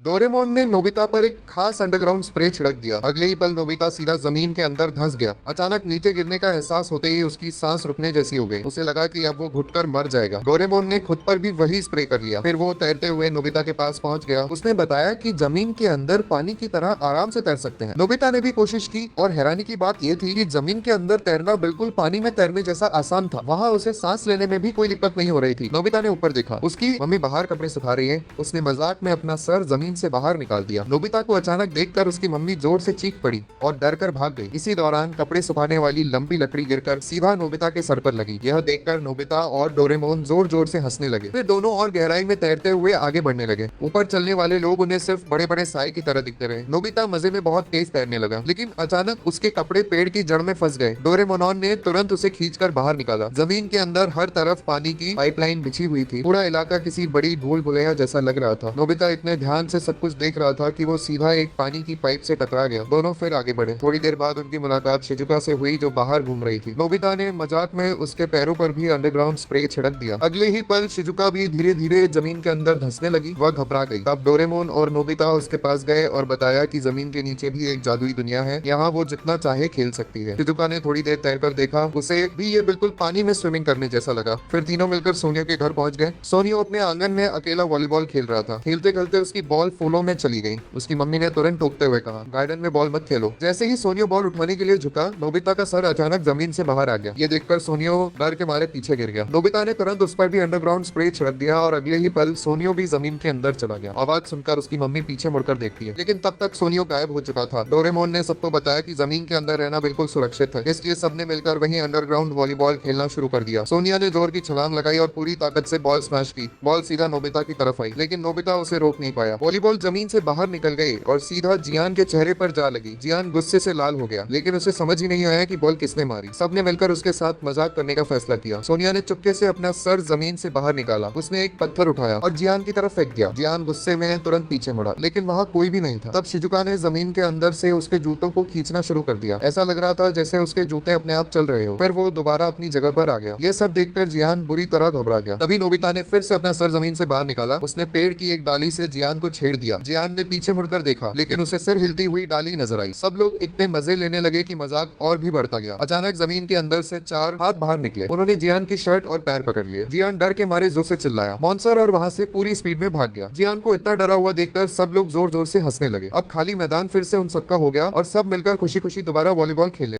Doraemon ने Nobita पर एक खास अंडरग्राउंड स्प्रे छिड़क दिया। अगले ही पल नोबिता सीधा जमीन के अंदर धंस गया। अचानक नीचे गिरने का एहसास होते ही उसकी सांस रुकने जैसी हो गई। उसे लगा कि अब वो घुटकर मर जाएगा। डोरेमोन ने खुद पर भी वही स्प्रे कर लिया। फिर वो तैरते हुए नोबिता के पास पहुंच गया। उसने बताया कि जमीन के अंदर पानी की तरह आराम से तैर सकते हैं। नोबिता ने भी कोशिश की और हैरानी की बात यह थी कि जमीन के अंदर तैरना बिल्कुल पानी में तैरने जैसा आसान था। वहाँ उसे सांस लेने में भी कोई दिक्कत नहीं हो रही थी। नोबिता ने ऊपर देखा, उसकी मम्मी बाहर कपड़े सुखा रही है। उसने मजाक में अपना सर जमीन से बाहर निकाल दिया। नोबिता को अचानक देखकर उसकी मम्मी जोर से चीख पड़ी और डरकर भाग गई। इसी दौरान कपड़े सुखाने वाली लंबी लकड़ी गिरकर सीधा नोबिता के सर पर लगी। यह देखकर नोबिता और डोरेमोन जोर जोर से हंसने लगे। फिर दोनों और गहराई में तैरते हुए आगे बढ़ने लगे। ऊपर चलने वाले लोग उन्हें सिर्फ बड़े बड़े साए की तरह दिखते रहे। नोबिता मजे में बहुत तेज तैरने लगा, लेकिन अचानक उसके कपड़े पेड़ की जड़ में फंस गए। डोरेमोन ने तुरंत उसे खींचकर बाहर निकाला। जमीन के अंदर हर तरफ पानी की पाइपलाइन बिछी हुई थी। पूरा इलाका किसी बड़ी भूल भुलैया जैसा लग रहा था। नोबिता इतने ध्यान से सब कुछ देख रहा था कि वो सीधा एक पानी की पाइप से टकरा गया। दोनों फिर आगे बढ़े। थोड़ी देर बाद उनकी मुलाकात शिजुका से हुई, जो बाहर घूम रही थी। नोबिता ने मजाक में उसके पैरों पर भी अंडरग्राउंड स्प्रे छिड़क दिया। अगले ही पल शिजुका भी धीरे धीरे जमीन के अंदर धंसने लगी। वह घबरा गई। तब डोरेमोन और नोबिता उसके पास गए और बताया कि जमीन के नीचे भी एक जादुई दुनिया है। यहाँ वो जितना चाहे खेल सकती है। शिजुका ने थोड़ी देर तैरकर देखा। उसे भी ये बिल्कुल पानी में स्विमिंग करने जैसा लगा। फिर तीनों मिलकर सोनियो के घर पहुंच गए। सोनियो अपने आंगन में अकेला वॉलीबॉल खेल रहा था। खेलते खेलते उसकी बॉल फूलों में चली गई। उसकी मम्मी ने तुरंत टोकते हुए कहा, गार्डन में बॉल मत खेलो। जैसे ही सोनियो बॉल उठाने के लिए झुका, नोबिता का सर अचानक जमीन से बाहर आ गया। ये देखकर सोनियो डर के मारे पीछे गिर गया। नोबिता ने तुरंत उस पर भी अंडरग्राउंड स्प्रे छिड़क दिया और अगले ही पल सोनियो भी जमीन के अंदर चला गया। आवाज सुनकर उसकी मम्मी पीछे मुड़कर देखती है, लेकिन तब तक सोनियो गायब हो चुका था। डोरेमोन ने सबको बताया कि जमीन के अंदर रहना बिल्कुल सुरक्षित है, इसलिए सबने मिलकर वहीं अंडरग्राउंड वॉलीबॉल खेलना शुरू कर दिया। सोनिया ने जोर की छलांग लगाई और पूरी ताकत से बॉल स्मैश की। बॉल सीधा नोबिता की तरफ आई, लेकिन नोबिता उसे रोक नहीं पाया। वॉलीबॉल जमीन से बाहर निकल गई और सीधा जियान के चेहरे पर जा लगी। जियान गुस्से से लाल हो गया, लेकिन उसे समझ ही नहीं आया कि बॉल किसने मारी। सबने मिलकर उसके साथ मजाक करने का फैसला किया। सोनिया ने चुपके से अपना सर जमीन से बाहर निकाला। उसने एक पत्थर उठाया और जियान की तरफ फेंक दिया। जियान गुस्से में तुरंत पीछे मुड़ा, लेकिन वहाँ कोई भी नहीं था। तब शिजुका ने जमीन के अंदर से उसके जूतों को खींचना शुरू कर दिया। ऐसा लग रहा था जैसे उसके जूते अपने आप चल रहे हो। फिर वो दोबारा अपनी जगह पर आ गया। ये सब देखकर जियान बुरी तरह घबरा गया। तभी नोबिता ने फिर से अपना सर जमीन से बाहर निकाला। उसने पेड़ की एक डाली से जियान को छेड़ दिया। जियान ने पीछे मुड़कर देखा, लेकिन उसे सिर हिलती हुई डाली नजर आई। सब लोग इतने मजे लेने लगे कि मजाक और भी बढ़ता गया। अचानक जमीन के अंदर से 4 हाथ बाहर निकले। उन्होंने जियान की शर्ट और पैर पकड़ लिए। जियान डर के मारे जोर से चिल्लाया। मॉन्स्टर और वहां से पूरी स्पीड में भाग गया। जियान को इतना डरा हुआ देखकर सब लोग जोर जोर से हंसने लगे। अब खाली मैदान फिर से उन सबका हो गया और सब मिलकर खुशी खुशी दोबारा वॉलीबॉल खेलने